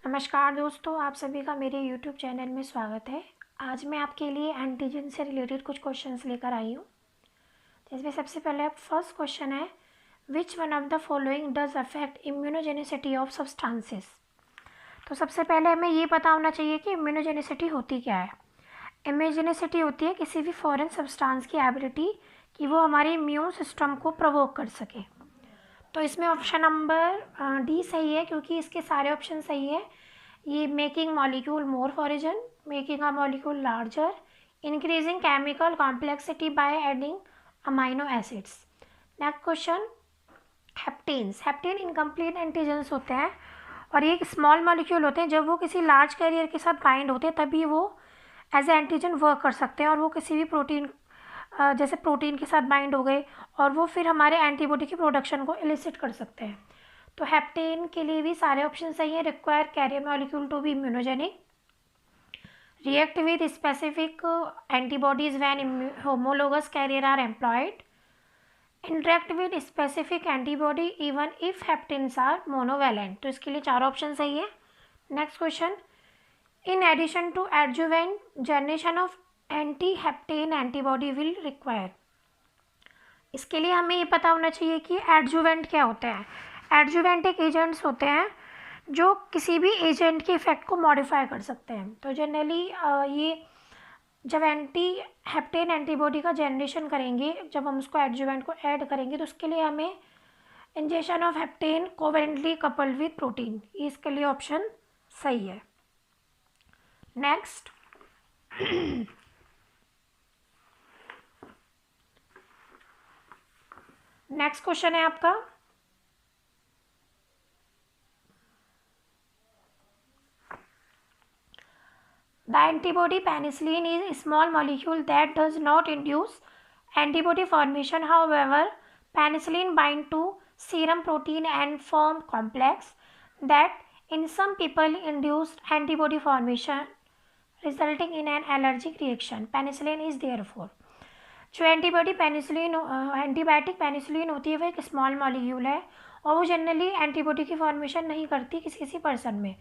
नमस्कार दोस्तों, आप सभी का मेरे YouTube चैनल में स्वागत है। आज मैं आपके लिए एंटीजन से रिलेटेड कुछ क्वेश्चंस लेकर आई हूँ। जिसमें सबसे पहले फर्स्ट क्वेश्चन है, which one of the following does affect immunogenicity of substances. तो सबसे पहले हमें ये पता होना चाहिए कि इम्यूनोजेनिसिटी होती क्या है। इम्यूनोजेनिसिटी होती है किसी भी फॉरेन सब्सटेंस की एबिलिटी कि वो हमारे इम्यून सिस्टम को प्रोवोक कर सके। तो इसमें ऑप्शन नंबर डी सही है, क्योंकि इसके सारे ऑप्शन सही है। ये making molecule more foreign, making a molecule larger, increasing chemical complexity by adding amino acids. Next question, haptens. Hapten incomplete antigens होते हैं और ये स्मॉल मॉलिक्यूल होते हैं। जब वो किसी लार्ज कैरियर के साथ बाइंड होते हैं तभी वो एज ए एंटीजन वर्क कर सकते हैं, और वो किसी भी प्रोटीन जैसे प्रोटीन के साथ बाइंड हो गए और वो फिर हमारे एंटीबॉडी की प्रोडक्शन को इलिसिट कर सकते हैं। तो हेप्टेन के लिए भी सारे ऑप्शन सही हैं। Require carrier molecule to be immunogenic, react with specific antibodies when homologous carrier are employed, interact with specific antibody even if haptens are monovalent. तो इसके लिए 4 ऑप्शन सही है। Next question, in addition to adjuvant generation of anti hapten antibody will require. इसके लिए हमें ये पता होना चाहिए कि एडजुवेंट क्या होते हैं। एडजुवेंट एक एजेंट्स होते हैं जो किसी भी एजेंट के इफेक्ट को मॉडिफाई कर सकते हैं। तो जनरली ये जब एंटी हेप्टेन एंटीबॉडी का जनरेशन करेंगे, जब हम उसको एडजुवेंट को ऐड करेंगे, तो उसके लिए हमें injection of heptane covalently coupled with protein, इसके लिए ऑप्शन सही है। नेक्स्ट नेक्स्ट क्वेश्चन है आपका, the antibody penicillin is a small molecule that does not induce antibody formation. However, penicillin bind to serum protein and form complex that in some people induce antibody formation resulting in an allergic reaction. Penicillin is therefore, जो antibiotic penicillin होती है वो एक small molecule है और वो generally antibody की formation नहीं करती किसी किसी पर्सन में,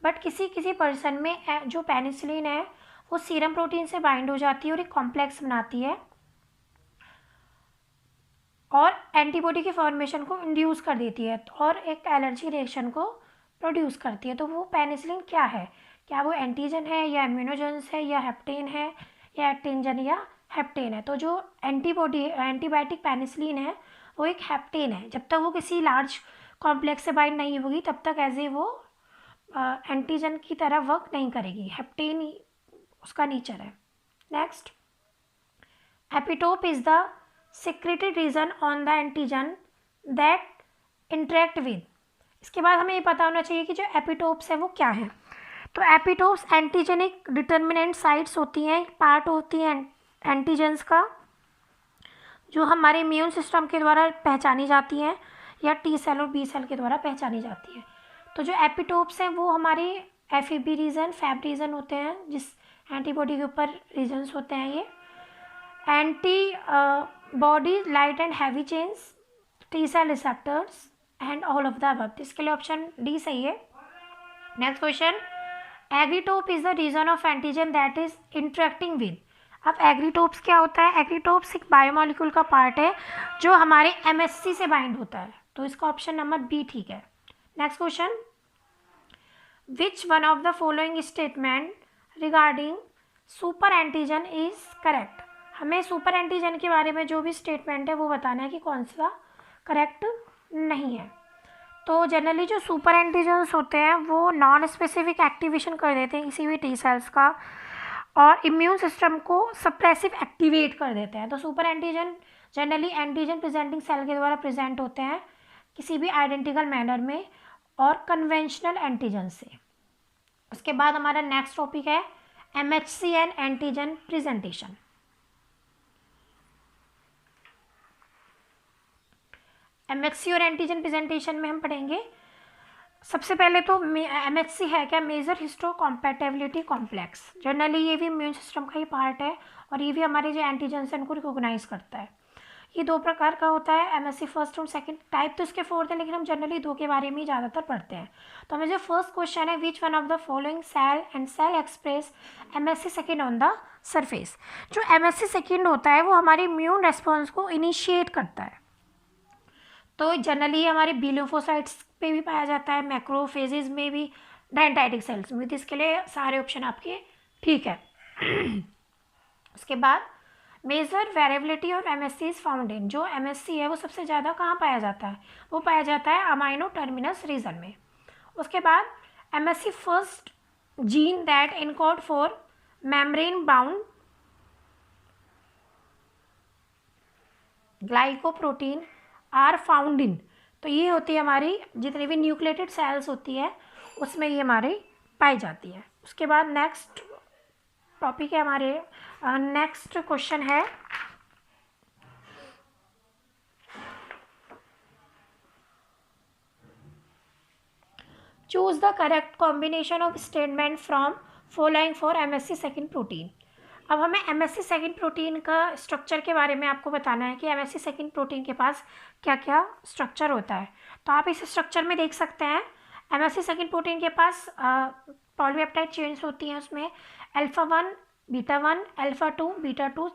बट किसी किसी पर्सन में जो पेनिसिलिन है वो सीरम प्रोटीन से बाइंड हो जाती है और एक कॉम्प्लेक्स बनाती है और एंटीबॉडी की फॉर्मेशन को इंड्यूस कर देती है और एक एलर्जी रिएक्शन को प्रोड्यूस करती है। तो वो पेनिसिलिन क्या है? क्या वो एंटीजन है या इम्यूनोजेंस है या हेप्टेन है या एक्टिंजन या हेप्टेन है? तो जो एंटीबायोटिक पेनिसिलिन है वो एक हेप्टेन है। जब तक वो किसी लार्ज कॉम्प्लेक्स से बाइंड नहीं होगी तब तक एज ए वो एंटीजन की तरह वर्क नहीं करेगी। हेप्टेन उसका नेचर है। Next, epitope is the secreted region on the antigen that interact with. इसके बाद हमें ये पता होना चाहिए कि जो एपिटोप्स है वो क्या है। तो एपिटोप्स एंटीजेनिक डिटर्मिनेंट साइट्स होती हैं, पार्ट होती हैं एंटीजेंस का, जो हमारे इम्यून सिस्टम के द्वारा पहचानी जाती हैं या टी सेल और बी सेल के द्वारा पहचानी जाती है। तो जो एपिटोप्स हैं वो हमारे एफईबी रीजन, फैब रीजन होते हैं, जिस एंटीबॉडी के ऊपर रीजन्स होते हैं ये। Antibody light and heavy chains, T cell receptors and all of the above. इसके लिए ऑप्शन डी सही है। Next question, epitope is the region of antigen that is interacting with. अब एग्रीटोप्स क्या होता है? एग्रीटोप्स एक बायोमोलिक्यूल का पार्ट है जो हमारे एमएससी से बाइंड होता है। तो इसका ऑप्शन नंबर बी ठीक है। Next question, which one of the following statement regarding super antigen is correct. हमें सुपर एंटीजन के बारे में जो भी स्टेटमेंट है वो बताना है कि कौन सा करेक्ट नहीं है। तो जनरली जो सुपर एंटीजन्स होते हैं वो नॉन स्पेसिफिक एक्टिवेशन कर देते हैं किसी भी टी सेल्स का और इम्यून सिस्टम को सप्रेसिव एक्टिवेट कर देते हैं। तो super antigen generally antigen presenting cell के द्वारा प्रेजेंट होते हैं किसी भी आइडेंटिकल मैनर में और कन्वेंशनल एंटीजन से। उसके बाद हमारा नेक्स्ट टॉपिक है MHC and antigen presentation. MHC और एंटीजन प्रेजेंटेशन में हम पढ़ेंगे सबसे पहले तो एमएचसी है क्या? Major हिस्टोकॉम्पैटिबिलिटी complex. जनरली ये भी इम्यून सिस्टम का ही पार्ट है और ये भी हमारे जो एंटीजन्स हैं उनको रिकॉग्नाइज करता है। ये दो प्रकार का होता है, एमएससी फर्स्ट और सेकंड। टाइप तो इसके फोर्थ है, लेकिन हम जनरली दो के बारे में ही ज़्यादातर पढ़ते हैं। तो हमें जो फर्स्ट क्वेश्चन है, which one of the following cell and cell express MSC second on the surface. जो एमएससी सेकंड होता है वो हमारे इम्यून रेस्पॉन्स को इनिशिएट करता है। तो जनरली हमारे बिलोफोसाइट्स पे भी पाया जाता है, मैक्रोफेजेज में भी, डेंड्राइटिक सेल्स में। तो इसके लिए सारे ऑप्शन आपके ठीक है। उसके बाद major variability of MSC is found in. जो एमएससी है वो सबसे ज़्यादा कहाँ पाया जाता है? वो पाया जाता है अमाइनो टर्मिनस रीजन में। उसके बाद MSC first gene that encode for membrane bound glycoprotein are found in. तो ये होती है हमारी जितनी भी न्यूक्लिएटेड सेल्स होती है उसमें ये हमारी पाई जाती है। उसके बाद नेक्स्ट टॉपिक है हमारे, नेक्स्ट क्वेश्चन है choose the correct combination of statement from following for MSc second protein. अब हमें एमएससी सेकंड प्रोटीन का स्ट्रक्चर के बारे में आपको बताना है कि एमएससी सेकंड प्रोटीन के पास क्या क्या स्ट्रक्चर होता है। तो आप इस स्ट्रक्चर में देख सकते हैं, एमएससी सेकंड प्रोटीन के पास पॉलीपेप्टाइड चेन्स होती हैं, उसमें alpha 1 beta 1 alpha 2 beta 2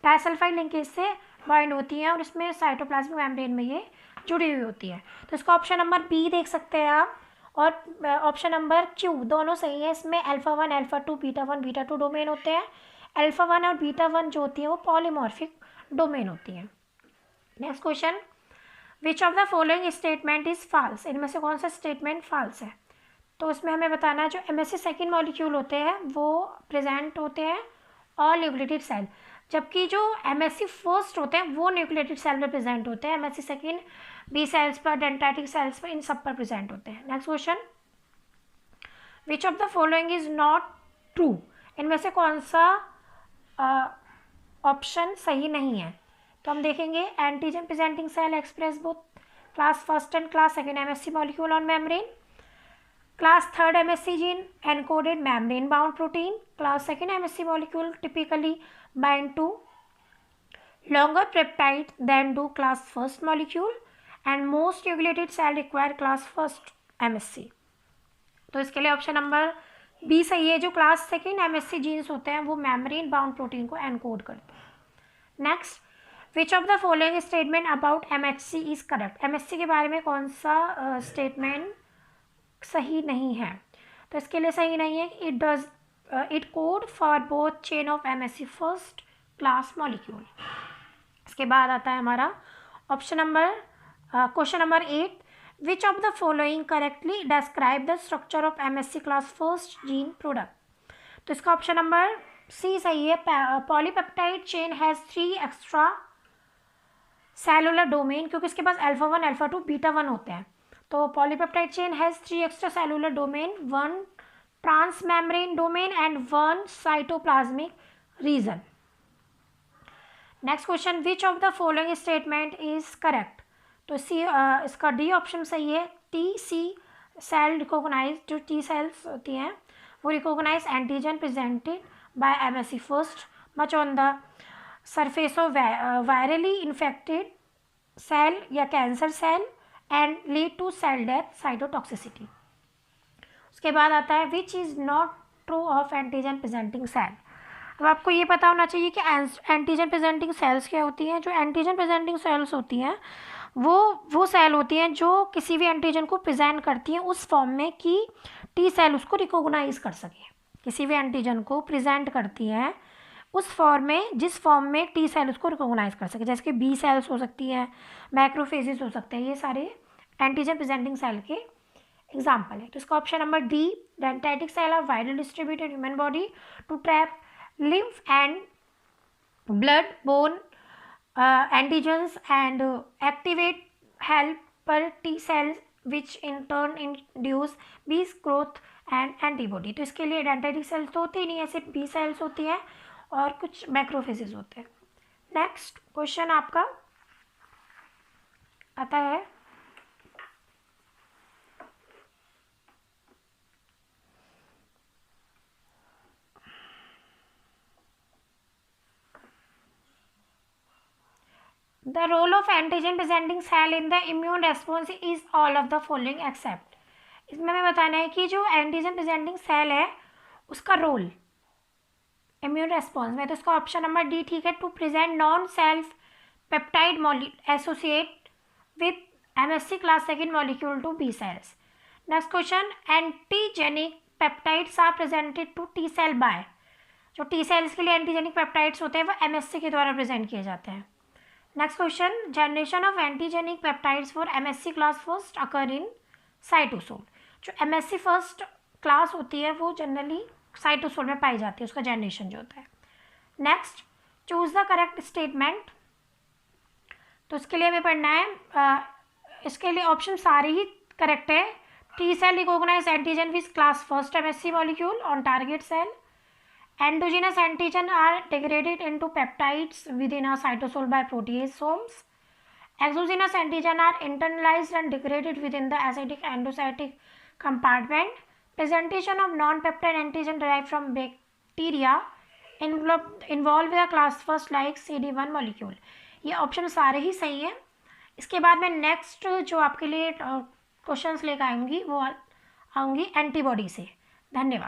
disulphide linkage से बाइंड होती हैं और इसमें साइटोप्लाज्मिक मेम्ब्रेन में ये जुड़ी हुई होती है। तो इसका ऑप्शन नंबर बी देख सकते हैं आप, और ऑप्शन नंबर क्यू, दोनों सही है। इसमें अल्फा 1 अल्फा 2 बीटा 2 डोमेन होते हैं। अल्फा 1 और बीटा 1 जो होती है वो पॉलीमॉर्फिक डोमेन होती हैं। Next question, which of the following statement is false. इनमें से कौन सा स्टेटमेंट फॉल्स है? तो इसमें हमें बताना है जो एमएससी सेकंड मॉलिक्यूल होते हैं वो प्रेजेंट होते हैं ऑल न्यूक्लिएटेड सेल, जबकि जो एमएससी फर्स्ट होते हैं वो न्यूक्लिएटेड सेल में प्रेजेंट होते हैं। एमएससी सेकंड बी सेल्स पर, डेंड्राइटिक सेल्स पर, इन सब पर प्रेजेंट होते हैं। Next question, which of the following is not true. इनमें से कौन सा ऑप्शन सही नहीं है? तो हम देखेंगे, antigen presenting cell express both class first and class second MSC molecule on membrane, class third MSC gene encoded membrane bound protein, class second MSC molecule typically bind to longer peptide than do class first molecule, and most nucleated cell require class first MSC। तो इसके लिए option number B सही है, जो class second MSc jeans होते हैं वो membrane bound protein को एनकोड करते हैं। Next, which of the following statement about MHC is correct. MHC के बारे में कौन सा स्टेटमेंट सही नहीं है? तो इसके लिए सही नहीं है, it code for both chain of MSc first class molecule. इसके बाद आता है हमारा option number, question number 8, which of the following correctly describe the structure of MSc class first gene product. तो इसका ऑप्शन नंबर सी सही है, polypeptide chain has 3 extracellular domain, क्योंकि इसके पास अल्फा 1 अल्फा 2 बीटा 1 होते हैं। तो polypeptide chain has 3 extracellular domain, 1 transmembrane domain and 1 cytoplasmic region. Next question, which of the following statement is correct. तो C, इसका D option सही है, T C cell recognize, जो टी सेल्स होती हैं वो recognize antigen presented by MHC first much on the surface of virally infected cell या cancer cell and lead to cell death cytotoxicity. उसके बाद आता है which is not true of antigen presenting cell. अब आपको ये पता होना चाहिए कि एंटीजन प्रेजेंटिंग सेल्स क्या होती हैं। जो एंटीजन प्रेजेंटिंग सेल्स होती हैं वो सेल होती हैं जो किसी भी एंटीजन को प्रेजेंट करती हैं उस फॉर्म में कि टी सेल उसको रिकॉग्नाइज कर सके। किसी भी एंटीजन को प्रेजेंट करती हैं उस फॉर्म में जिस फॉर्म में टी सेल उसको रिकॉग्नाइज कर सके, जैसे कि बी सेल्स हो सकती हैं, मैक्रोफेजेस हो सकते हैं, ये सारे एंटीजन प्रेजेंटिंग सेल के एग्जाम्पल है। तो इसका option number D, dendritic cell are widely distributed human body to trap lymph and blood borne antigens and activate helper T cells which in turn induce B growth and antibody। तो इसके लिए dendritic sales तो होती ही नहीं है, सिर्फ B sales होती हैं और कुछ मैक्रोफेजेस होते हैं। नेक्स्ट क्वेश्चन आपका आता है, the role of antigen presenting cell in the immune response is all of the following except. इसमें हमें बताना है कि जो एंटीजन प्रेजेंटिंग सेल है उसका रोल इम्यून रेस्पॉन्स में, तो इसका ऑप्शन नंबर डी ठीक है, to present non self peptide associate with MSC class second molecule to B cells. Next question, antigenic peptides are presented to T cell by. जो T cells के लिए antigenic peptides होते हैं वो MSC के द्वारा प्रेजेंट किए जाते हैं। Next question, generation of antigenic peptides for MSC class first occur in cytosol. जो MSC फर्स्ट क्लास होती है वो जनरली साइटोसोल में पाई जाती है, उसका जनरेशन जो होता है। Next, choose the correct statement. तो इसके लिए हमें पढ़ना है, इसके लिए ऑप्शन सारे ही करेक्ट है। T cell recognise antigen with class first MSC molecule on target cell. Endogenous antigen are degraded into peptides within a cytosol by proteasomes. Exogenous antigen are internalized and degraded within the acidic endocytic compartment. Presentation of non-peptide antigen derived from bacteria involve the class first like CD1 molecule. ये option सारे ही सही है। इसके बाद मैं next जो आपके लिए क्वेश्चंस लेकर आऊँगी वो आऊँगी एंटीबॉडी से। धन्यवाद।